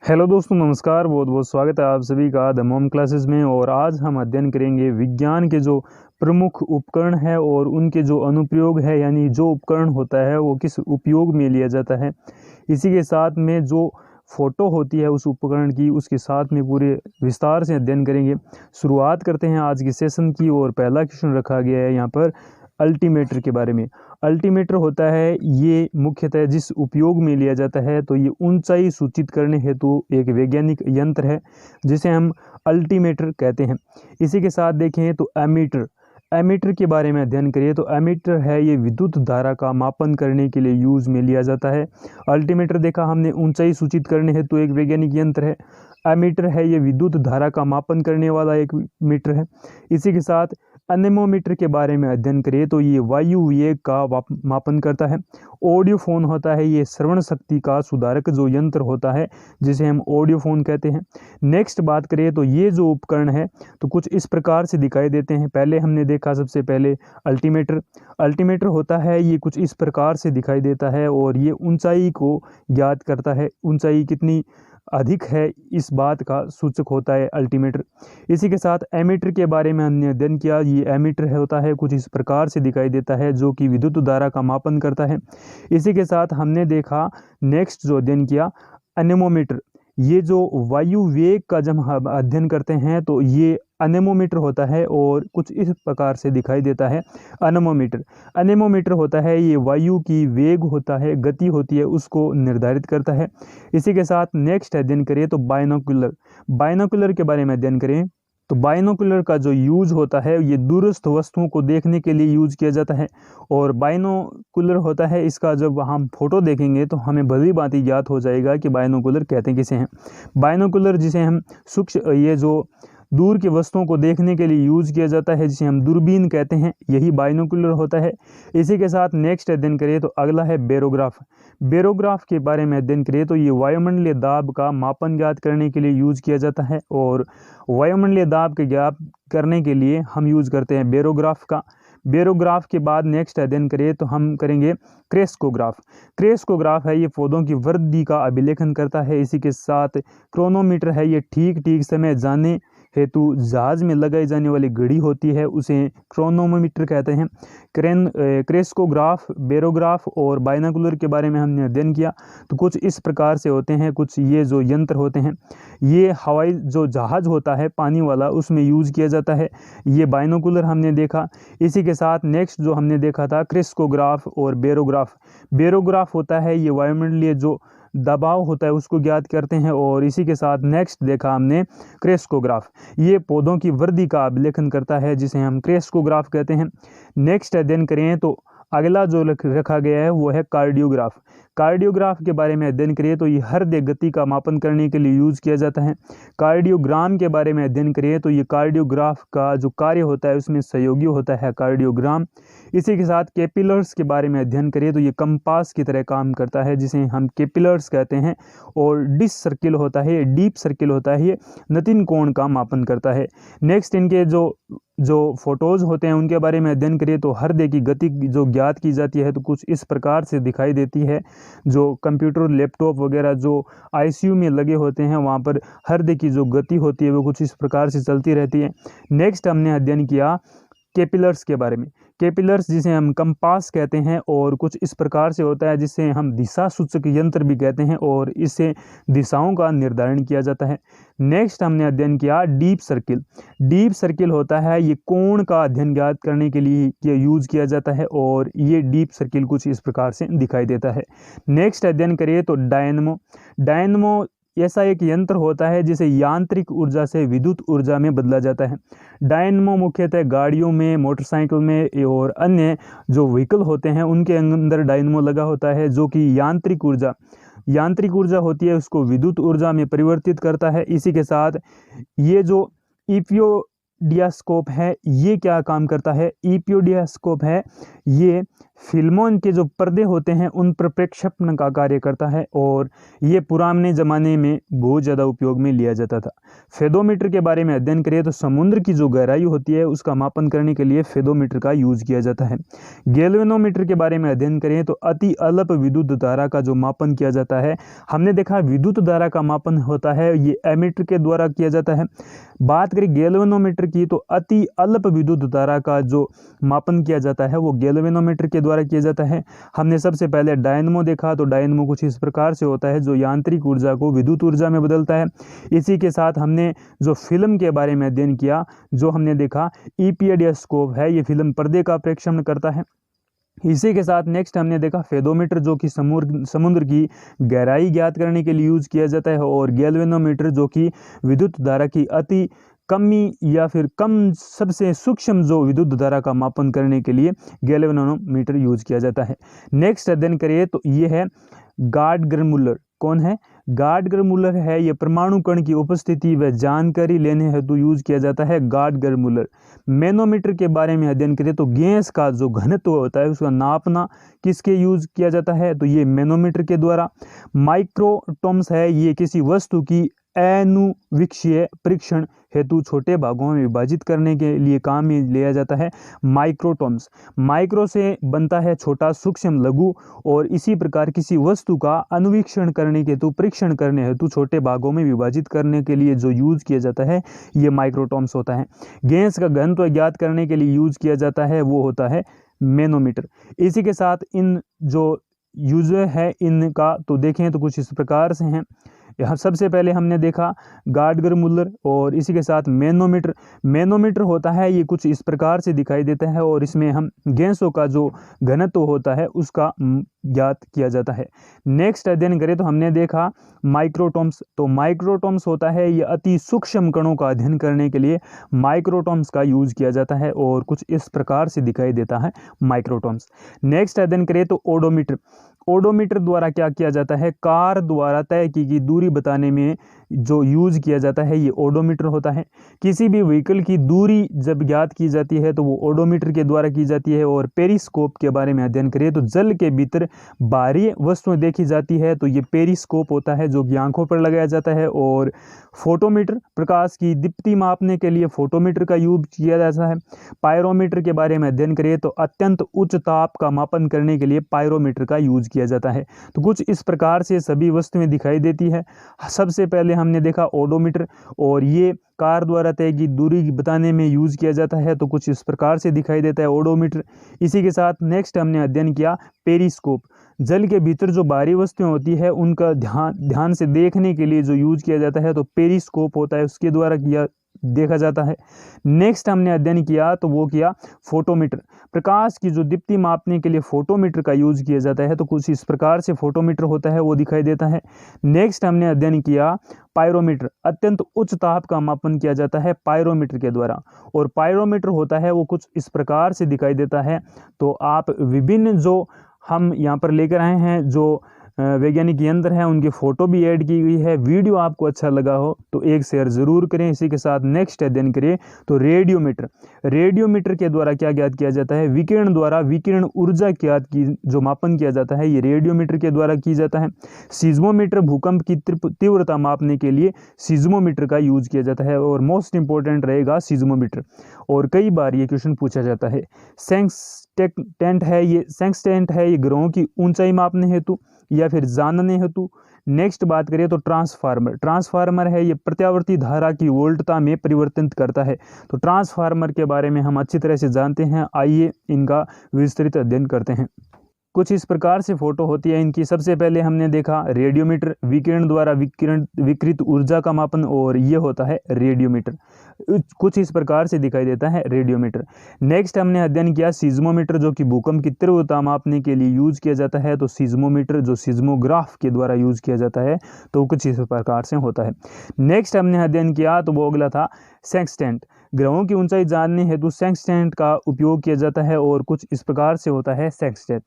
Hello दोस्तों, नमस्कार। बहुत बहुत स्वागत है आप सभी का द मॉम क्लासेस में। और आज हम अध्ययन करेंगे विज्ञान के जो प्रमुख उपकरण है और उनके जो अनुप्रयोग है, यानी जो उपकरण होता है वो किस उपयोग में लिया जाता है। इसी के साथ में जो फोटो होती है उस उपकरण की, उसके साथ में पूरे विस्तार से अध्ययन करेंगे। शुरुआत करते हैं आज के सेशन की। और पहला क्वेश्चन रखा गया है यहाँ पर अल्टीमीटर के बारे में। अल्टीमीटर होता है ये मुख्यतः जिस उपयोग में लिया जाता है, तो ये ऊंचाई सूचित करने हेतु एक वैज्ञानिक यंत्र है जिसे हम अल्टीमीटर कहते हैं। इसी के साथ देखें तो एमीटर, एमीटर के बारे में अध्ययन करिए तो एमीटर है ये विद्युत धारा का मापन करने के लिए यूज में लिया जाता है। अल्टीमीटर देखा हमने, ऊंचाई सूचित करने हेतु एक वैज्ञानिक यंत्र है। एमीटर है ये विद्युत धारा का मापन करने वाला एक मीटर है। इसी के साथ एनेमोमीटर के बारे में अध्ययन करिए तो ये वायु वेग का मापन करता है। ऑडियोफोन होता है ये श्रवण शक्ति का सुधारक जो यंत्र होता है जिसे हम ऑडियोफोन कहते हैं। नेक्स्ट बात करें तो ये जो उपकरण है तो कुछ इस प्रकार से दिखाई देते हैं। पहले हमने देखा सबसे पहले अल्टीमीटर। अल्टीमीटर होता है ये कुछ इस प्रकार से दिखाई देता है और ये ऊंचाई को ज्ञात करता है। ऊंचाई कितनी अधिक है इस बात का सूचक होता है अल्टीमीटर। इसी के साथ एमीटर के बारे में हमने अध्ययन किया। ये एमीटर होता है कुछ इस प्रकार से दिखाई देता है जो कि विद्युत धारा का मापन करता है। इसी के साथ हमने देखा नेक्स्ट जो अध्ययन किया एनेमोमीटर। ये जो वायु वेग का जब हम अध्ययन करते हैं तो ये एनेमोमीटर होता है और कुछ इस प्रकार से दिखाई देता है एनेमोमीटर। एनेमोमीटर होता है ये वायु की वेग होता है, गति होती है, उसको निर्धारित करता है। इसी के साथ नेक्स्ट अध्ययन करें तो बाइनोकुलर। बाइनोकुलर के बारे में अध्ययन करें तो बाइनोकुलर का जो यूज होता है ये दूरस्थ वस्तुओं को देखने के लिए यूज किया जाता है। और बाइनोकुलर होता है इसका जब हम फोटो देखेंगे तो हमें भली भांति ज्ञात हो जाएगा कि बाइनोकुलर कहते हैं किसे हैं। बाइनोकुलर जिसे हम सूक्ष्म ये जो दूर की वस्तुओं को देखने के लिए यूज किया जाता है जिसे हम दूरबीन कहते हैं, यही बाइनोकुलर होता है। इसी के साथ नेक्स्ट अध्ययन करें तो अगला है बेरोग्राफ। बेरोग्राफ के बारे में अध्ययन करें तो ये वायुमंडलीय दाब का मापन ज्ञात करने के लिए यूज किया जाता है। और वायुमंडलीय दाब के ज्ञात करने के लिए हम यूज करते हैं बेरोग्राफ का। बेरोग्राफ के बाद नेक्स्ट अध्ययन करें तो हम करेंगे क्रेस्कोग्राफ। क्रेस्कोग्राफ है ये पौधों की वृद्धि का अभिलेखन करता है। इसी के साथ क्रोनोमीटर है ये ठीक समय जाने हेतु जहाज में लगाई जाने वाली घड़ी होती है, उसे क्रोनोमीटर कहते हैं। क्रेस्कोग्राफ, बेरोग्राफ और बाइनोकुलर के बारे में हमने अध्ययन किया। तो कुछ इस प्रकार से होते हैं कुछ ये जो यंत्र होते हैं। ये हवाई जो जहाज होता है पानी वाला उसमें यूज किया जाता है। ये बाइनोकुलर हमने देखा। इसी के साथ नेक्स्ट जो हमने देखा था क्रेस्कोग्राफ और बेरोग्राफ। बेरोग्राफ होता है ये वायुमंडलीय जो दबाव होता है उसको ज्ञात करते हैं। और इसी के साथ नेक्स्ट देखा हमने क्रेस्कोग्राफ, ये पौधों की वृद्धि का अभिलेखन करता है जिसे हम क्रेस्कोग्राफ कहते हैं। नेक्स्ट अध्ययन करें तो अगला जो रखा गया है वो है कार्डियोग्राफ। कार्डियोग्राफ के बारे में अध्ययन करिए तो ये हृदय गति का मापन करने के लिए यूज किया जाता है। कार्डियोग्राम के बारे में अध्ययन करिए तो ये कार्डियोग्राफ का जो कार्य होता है उसमें सहयोगी होता है कार्डियोग्राम। इसी के साथ कैपिलर्स के बारे में अध्ययन करिए तो ये कंपास की तरह काम करता है जिसे हम कैपिलर्स कहते हैं। और डिस सर्किल होता है, डीप सर्किल होता है, ये नतीन कोण का मापन करता है। नेक्स्ट इनके जो फोटोज होते हैं उनके बारे में अध्ययन करिए तो हृदय की गति जो ज्ञात की जाती है तो कुछ इस प्रकार से दिखाई देती है। जो कंप्यूटर, लैपटॉप वगैरह जो आईसीयू में लगे होते हैं वहाँ पर हृदय की जो गति होती है वो कुछ इस प्रकार से चलती रहती है। नेक्स्ट हमने अध्ययन किया कैपिलर्स के बारे में। कैपिलर्स जिसे हम कंपास कहते हैं और कुछ इस प्रकार से होता है जिसे हम दिशा सूचक यंत्र भी कहते हैं और इससे दिशाओं का निर्धारण किया जाता है। नेक्स्ट हमने अध्ययन किया डीप सर्किल। डीप सर्किल होता है ये कोण का अध्ययन ज्ञात करने के लिए यूज किया जाता है और ये डीप सर्किल कुछ इस प्रकार से दिखाई देता है। नेक्स्ट अध्ययन करिए तो डायनमो। डायनमो ऐसा एक यंत्र होता है जिसे यांत्रिक ऊर्जा से विद्युत ऊर्जा में बदला जाता है। डायनमो मुख्यतः गाड़ियों में, मोटरसाइकिल में और अन्य जो व्हीकल होते हैं उनके अंदर डायनमो लगा होता है जो कि यांत्रिक ऊर्जा होती है उसको विद्युत ऊर्जा में परिवर्तित करता है। इसी के साथ ये जो ईपियोडियास्कोप है ये क्या काम करता है। ईपियोडियास्कोप है ये फिल्मों के जो पर्दे होते हैं उन पर प्रक्षेपण का कार्य करता है और ये पुराने ज़माने में बहुत ज़्यादा उपयोग में लिया जाता था। फेदोमीटर के बारे में अध्ययन करें तो समुद्र की जो गहराई होती है उसका मापन करने के लिए फेदोमीटर का यूज किया जाता है। गैल्वेनोमीटर के बारे में अध्ययन करें तो अति अल्प विद्युत धारा का जो मापन किया जाता है, हमने देखा विद्युत धारा का मापन होता है ये एमीटर के द्वारा किया जाता है। बात करें गैल्वेनोमीटर की तो अति अल्प विद्युत धारा का जो मापन किया जाता है वो गैल्वेनोमीटर के द्वारा किया जाता है। हमने सबसे पहले डायनमो देखा, तो डायनमो कुछ इस प्रकार से होता है जो यांत्रिक ऊर्जा को विद्युत ऊर्जा में बदलता है। इसी के साथ हमने जो फिल्म के बारे में अध्ययन किया, जो हमने देखा ईपीएडियास्कोप है, ये फिल्म पर्दे का प्रेक्षण करता है। इसी के साथ नेक्स्ट हमने देखा फेदोमीटर जो कि समुद्र की गहराई ज्ञात करने के लिए यूज किया जाता है, और गैल्वेनोमीटर जो कि विद्युत धारा की अति कमी या फिर कम सबसे सूक्ष्म जो विद्युत धारा का मापन करने के लिए गैल्वेनोमीटर यूज किया जाता है। नेक्स्ट अध्ययन करिए तो ये है गार्डगर मुller। कौन है? गार्डगर मुller है, ये परमाणु कण की उपस्थिति व जानकारी लेने हेतु यूज किया जाता है गार्डगर मुller। मैनोमीटर के बारे में अध्ययन करें तो गैस का जो घनत्व होता है उसका नापना किसके यूज किया जाता है, तो ये मैनोमीटर के द्वारा। माइक्रोटॉम्स है, ये किसी वस्तु की अनुवीक्षीय परीक्षण हेतु छोटे भागों में विभाजित करने के लिए काम में लिया जाता है माइक्रोटॉम्स। माइक्रो से बनता है छोटा, सूक्ष्म, लघु, और इसी प्रकार किसी वस्तु का अनुवीक्षण करने के हेतु परीक्षण करने हेतु छोटे भागों में विभाजित करने के लिए जो यूज किया जाता है ये माइक्रोटॉम्स होता है। गैस का घनत्व ज्ञात करने के लिए यूज किया जाता है वो होता है मैनोमीटर। इसी के साथ इन जो यूज है इनका तो देखें तो कुछ इस प्रकार से हैं। यहाँ सबसे पहले हमने देखा गार्डगर मुller, और इसी के साथ मैनोमीटर। मैनोमीटर होता है ये कुछ इस प्रकार से दिखाई देता है और इसमें हम गैसों का जो घनत्व होता है उसका ज्ञात किया जाता है। नेक्स्ट अध्ययन करें तो हमने देखा माइक्रोटॉम्स। तो माइक्रोटॉम्स होता है ये अति सूक्ष्म कणों का अध्ययन करने के लिए माइक्रोटॉम्स का यूज किया जाता है और कुछ इस प्रकार से दिखाई देता है माइक्रोटॉम्स। नेक्स्ट अध्ययन करें तो ओडोमीटर। ओडोमीटर द्वारा क्या किया जाता है, कार द्वारा तय की गई दूरी बताने में जो यूज किया जाता है ये ओडोमीटर होता है। किसी भी व्हीकल की दूरी जब ज्ञात की जाती है तो वो ओडोमीटर के द्वारा की जाती है। और पेरिस्कोप के बारे में अध्ययन करिए तो जल के भीतर बाहरी वस्तुएं देखी जाती है तो ये पेरिस्कोप होता है जो कि आंखों पर लगाया जाता है। और फोटोमीटर, प्रकाश की दीप्ति मापने के लिए फोटोमीटर का यूज किया जाता है। पायरोमीटर के बारे में अध्ययन करिए तो अत्यंत उच्च ताप का मापन करने के लिए पायरोमीटर का यूज किया जाता है। तो कुछ इस प्रकार से सभी वस्तुएं दिखाई देती है। सबसे पहले हमने देखा ओडोमीटर, और ये कार द्वारा तय की दूरी बताने में यूज किया जाता है, तो कुछ इस प्रकार से दिखाई देता है ओडोमीटर। इसी के साथ नेक्स्ट हमने अध्ययन किया पेरिस्कोप। जल के भीतर जो बाहरी वस्तुएं होती है उनका ध्यान से देखने के लिए जो यूज किया जाता है तो पेरिस्कोप होता है, उसके द्वारा देखा जाता है। नेक्स्ट हमने अध्ययन किया तो वो किया फोटोमीटर। प्रकाश की जो दीप्ति मापने के लिए फोटोमीटर का यूज किया जाता है, तो कुछ इस प्रकार से फोटोमीटर होता है वो दिखाई देता है। नेक्स्ट हमने अध्ययन किया पायरोमीटर। अत्यंत उच्च ताप का मापन किया जाता है पायरोमीटर के द्वारा, और पायरोमीटर होता है वो कुछ इस प्रकार से दिखाई देता है। तो आप विभिन्न जो हम यहाँ पर लेकर आए हैं जो वैज्ञानिक यंत्र हैं उनकी फ़ोटो भी ऐड की गई है। वीडियो आपको अच्छा लगा हो तो एक शेयर ज़रूर करें। इसी के साथ नेक्स्ट अध्ययन करिए तो रेडियोमीटर। रेडियोमीटर के द्वारा क्या ज्ञात किया जाता है, विकिरण द्वारा विकिरण ऊर्जा ज्ञात की जो मापन किया जाता है ये रेडियोमीटर के द्वारा की जाता है। सिज्मोमीटर, भूकंप की तीव्रता मापने के लिए सिज्मोमीटर का यूज किया जाता है, और मोस्ट इंपॉर्टेंट रहेगा सिज्मोमीटर, और कई बार ये क्वेश्चन पूछा जाता है। सेंक्सटेंट है ये ग्रहों की ऊंचाई मापने हेतु या फिर जानने हेतु। नेक्स्ट बात करिए तो ट्रांसफार्मर है ये प्रत्यावर्ती धारा की वोल्टता में परिवर्तित करता है। तो ट्रांसफार्मर के बारे में हम अच्छी तरह से जानते हैं, आइए इनका विस्तृत अध्ययन करते हैं। कुछ इस प्रकार से फोटो होती है इनकी। सबसे पहले हमने देखा रेडियोमीटर, विकिरण द्वारा विकृत ऊर्जा का मापन, और ये होता है रेडियोमीटर। कुछ इस प्रकार से दिखाई देता है रेडियोमीटर। नेक्स्ट हमने अध्ययन किया सिज्मोमीटर, जो कि भूकंप की तीव्रता मापने के लिए यूज किया जाता है। तो सिज्मोमीटर जो सिज्मोग्राफ के द्वारा यूज किया जाता है तो कुछ इस प्रकार से होता है। नेक्स्ट हमने अध्ययन किया तो वो अगला था सेंक्सटेंट। ग्रहों की ऊंचाई जानने हेतु सेंक्सटेंट का उपयोग किया जाता है, और कुछ इस प्रकार से होता है सेंक्सटेंट।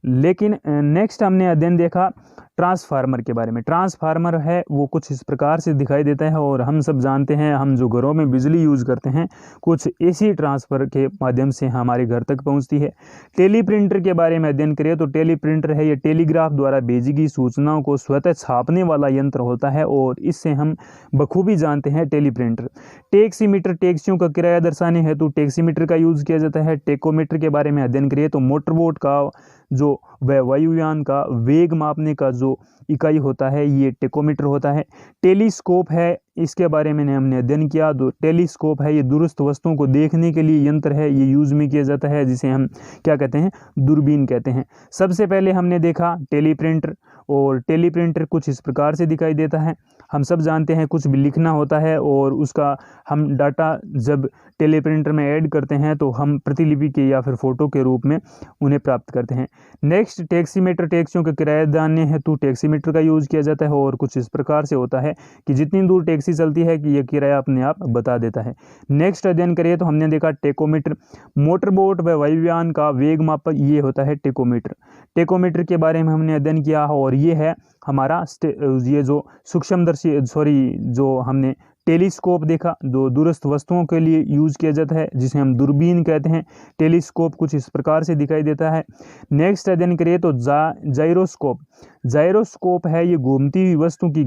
लेकिन नेक्स्ट हमने अध्ययन देखा ट्रांसफार्मर के बारे में। ट्रांसफार्मर है वो कुछ इस प्रकार से दिखाई देता है, और हम सब जानते हैं, हम जो घरों में बिजली यूज़ करते हैं कुछ एसी ट्रांसफ़र के माध्यम से हमारे घर तक पहुंचती है। टेली प्रिंटर के बारे में अध्ययन करें तो टेली प्रिंटर है ये टेलीग्राफ द्वारा भेजी गई सूचनाओं को स्वतः छापने वाला यंत्र होता है, और इससे हम बखूबी जानते हैं टेली प्रिंटर। टैक्सीमीटर, टैक्सियों का किराया दर्शाने हेतु टैक्सीमीटर का यूज़ किया जाता है। टेकोमीटर के बारे में अध्ययन करिए तो मोटरबोट का जो वायुयान का वेग मापने का जो इकाई होता है ये टेकोमीटर होता है। टेलीस्कोप है, इसके बारे में हमने अध्ययन किया। तो टेलीस्कोप है ये दूरस्थ वस्तुओं को देखने के लिए यंत्र है, ये यूज़ में किया जाता है, जिसे हम क्या कहते हैं, दूरबीन कहते हैं। सबसे पहले हमने देखा टेली प्रिंटर, और टेली प्रिंटर कुछ इस प्रकार से दिखाई देता है। हम सब जानते हैं कुछ भी लिखना होता है और उसका हम डाटा जब टेली प्रिंटर में ऐड करते हैं तो हम प्रतिलिपि के या फिर फोटो के रूप में उन्हें प्राप्त करते हैं। नेक्स्ट टैक्सीमीटर, टैक्सियों का किराया जानने हेतु टैक्सीमीटर का यूज़ किया जाता है, और कुछ इस प्रकार से होता है कि जितनी दूर टैक्सी चलती है कि यह किराया अपने आप बता देता है। नेक्स्ट अध्ययन करिए तो हमने देखा टेकोमीटर, मोटरबोट व वायुयान का वेग मापक ये होता है टेकोमीटर। टेकोमीटर के बारे में हमने अध्ययन किया, और ये है हमारा ये जो सूक्ष्मदर्शी जो हमने टेलीस्कोप देखा जो दूरस्थ वस्तुओं के लिए यूज़ किया जाता है, जिसे हम दूरबीन कहते हैं। टेलीस्कोप कुछ इस प्रकार से दिखाई देता है। नेक्स्ट अध्ययन करिए तो जाइरोस्कोप। जाइरोस्कोप है ये घूमती हुई वस्तु की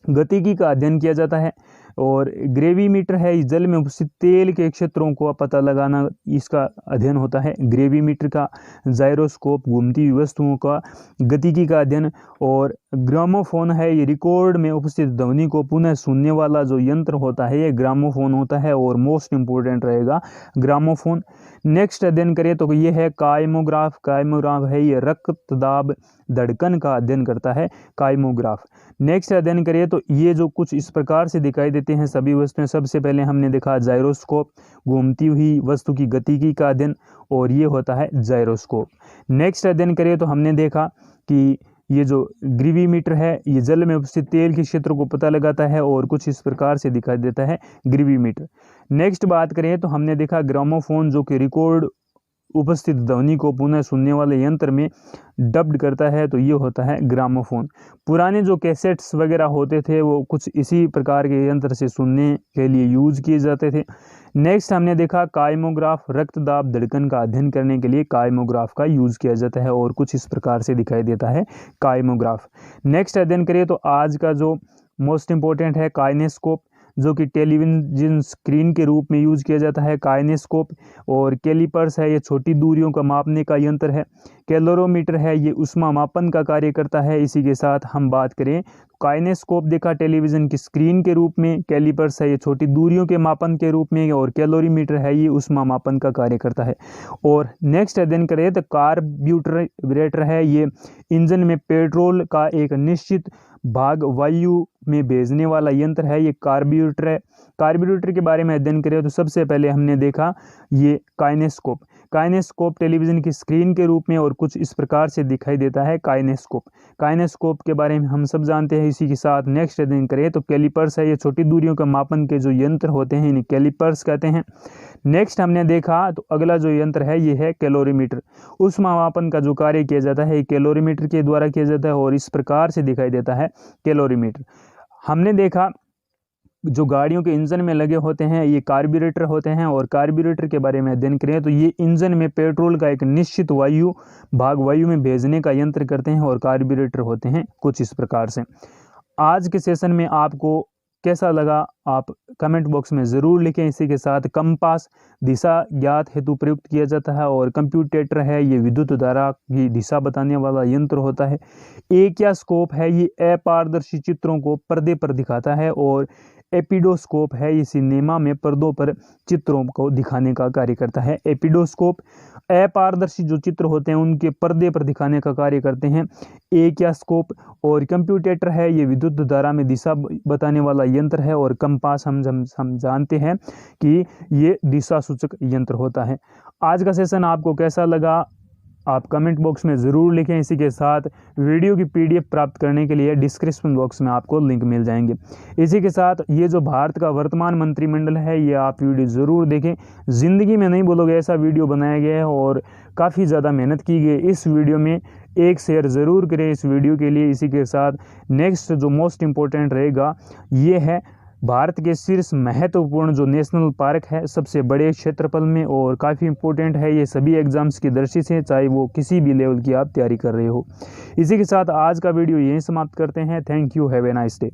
गतिकी का अध्ययन किया जाता है। और ग्रेविमीटर है जल में उपस्थित तेल के क्षेत्रों को पता लगाना, इसका अध्ययन होता है ग्रेविमीटर का। जाइरोस्कोप घूमती हुई वस्तुओं का गतिकी का अध्ययन। और ग्रामोफोन है ये रिकॉर्ड में उपस्थित ध्वनि को पुनः सुनने वाला जो यंत्र होता है ये ग्रामोफोन होता है, और मोस्ट इंपोर्टेंट रहेगा ग्रामोफोन। नेक्स्ट अध्ययन करें तो ये है कायमोग्राफ। कायमोग्राफ है ये रक्त दाब धड़कन का अध्ययन करता है, कायमोग्राफ। नेक्स्ट अध्ययन करिए तो ये जो कुछ इस प्रकार से दिखाई देते हैं सभी वस्तुएं। सबसे पहले हमने देखा जाइरोस्कोप, घूमती हुई वस्तु की गतिकी का अध्ययन, और ये होता है जाइरोस्कोप। नेक्स्ट अध्ययन करिए तो हमने देखा कि ये जो ग्रेविमीटर है ये जल में उपस्थित तेल के क्षेत्र को पता लगाता है, और कुछ इस प्रकार से दिखाई देता है ग्रेविमीटर। नेक्स्ट बात करें तो हमने देखा ग्रामोफोन, जो कि रिकॉर्ड उपस्थित ध्वनि को पुनः सुनने वाले यंत्र में डब्ड करता है, तो ये होता है ग्रामोफोन। पुराने जो कैसेट्स वगैरह होते थे वो कुछ इसी प्रकार के यंत्र से सुनने के लिए यूज किए जाते थे। नेक्स्ट हमने देखा कायमोग्राफ, रक्तदाब धड़कन का अध्ययन करने के लिए कायमोग्राफ का यूज किया जाता है, और कुछ इस प्रकार से दिखाई देता है कायमोग्राफ। नेक्स्ट अध्ययन करिए तो आज का जो मोस्ट इंपॉर्टेंट है काइनेस्कोप, जो कि टेलीविजन स्क्रीन के रूप में यूज किया जाता है काइनेस्कोप। और कैलिपर्स है ये छोटी दूरियों का मापने का यंत्र है। कैलोरीमीटर है ये ऊष्मा मापन का कार्य करता है। इसी के साथ हम बात करें काइनेस्कोप देखा टेलीविजन की स्क्रीन के रूप में, कैलिपर्स है ये छोटी दूरियों के मापन के रूप में, और कैलोरीमीटर है ये ऊष्मा मापन का कार्य करता है। और नेक्स्ट अध्ययन करें तो कार्ब्यूरेटर है ये इंजन में पेट्रोल का एक निश्चित भाग वायु में भेजने वाला यंत्र है, ये कार्ब्यूरेटर है। कार्ब्यूरेटर के बारे में अध्ययन करें तो सबसे पहले हमने देखा ये काइनेस्कोप। काइनेस्कोप टेलीविजन की स्क्रीन के रूप में और कुछ इस प्रकार से दिखाई देता है काइनेस्कोप। काइनेस्कोप के बारे में हम सब जानते हैं। इसी के साथ नेक्स्ट अध्ययन करें तो कैलिपर्स है ये छोटी दूरियों का मापन के जो यंत्र होते हैं इन्हें कैलिपर्स कहते हैं। नेक्स्ट हमने देखा तो अगला जो यंत्र है ये है कैलोरीमीटर। ऊष्मा मापन का जो कार्य किया जाता है कैलोरीमीटर के द्वारा किया जाता है, और इस प्रकार से दिखाई देता है कैलोरीमीटर। हमने देखा जो गाड़ियों के इंजन में लगे होते हैं ये कार्ब्यूरेटर होते हैं, और कार्ब्यूरेटर के बारे में अध्ययन करें तो ये इंजन में पेट्रोल का एक निश्चित भाग वायु में भेजने का यंत्र करते हैं, और कार्ब्यूरेटर होते हैं कुछ इस प्रकार से। आज के सेशन में आपको कैसा लगा आप कमेंट बॉक्स में ज़रूर लिखें। इसी के साथ कंपास दिशा ज्ञात हेतु प्रयुक्त किया जाता है, और कंप्यूटेटर है ये विद्युत धारा की दिशा बताने वाला यंत्र होता है। एकियास्कोप है ये अपारदर्शी चित्रों को पर्दे पर दिखाता है, और एपिडोस्कोप है ये सिनेमा में पर्दों पर चित्रों को दिखाने का कार्य करता है। एपिडोस्कोप अपारदर्शी जो चित्र होते हैं उनके पर्दे पर दिखाने का कार्य करते हैं एकियास्कोप। और कंप्यूटेटर है ये विद्युत धारा में दिशा बताने वाला यंत्र है, और कंपास हम जानते हैं कि ये दिशा सूचक यंत्र होता है। आज का सेशन आपको कैसा लगा आप कमेंट बॉक्स में ज़रूर लिखें। इसी के साथ वीडियो की PDF प्राप्त करने के लिए डिस्क्रिप्शन बॉक्स में आपको लिंक मिल जाएंगे। इसी के साथ ये जो भारत का वर्तमान मंत्रिमंडल है, ये आप वीडियो ज़रूर देखें। ज़िंदगी में नहीं बोलोगे ऐसा वीडियो बनाया गया है और काफ़ी ज़्यादा मेहनत की गई इस वीडियो में। एक शेयर ज़रूर करें इस वीडियो के लिए। इसी के साथ नेक्स्ट जो मोस्ट इम्पोर्टेंट रहेगा ये है भारत के शीर्ष महत्वपूर्ण जो नेशनल पार्क है सबसे बड़े क्षेत्रफल में, और काफ़ी इंपॉर्टेंट है ये सभी एग्जाम्स की दृष्टि से, चाहे वो किसी भी लेवल की आप तैयारी कर रहे हो। इसी के साथ आज का वीडियो यहीं समाप्त करते हैं। Thank you, have a nice day.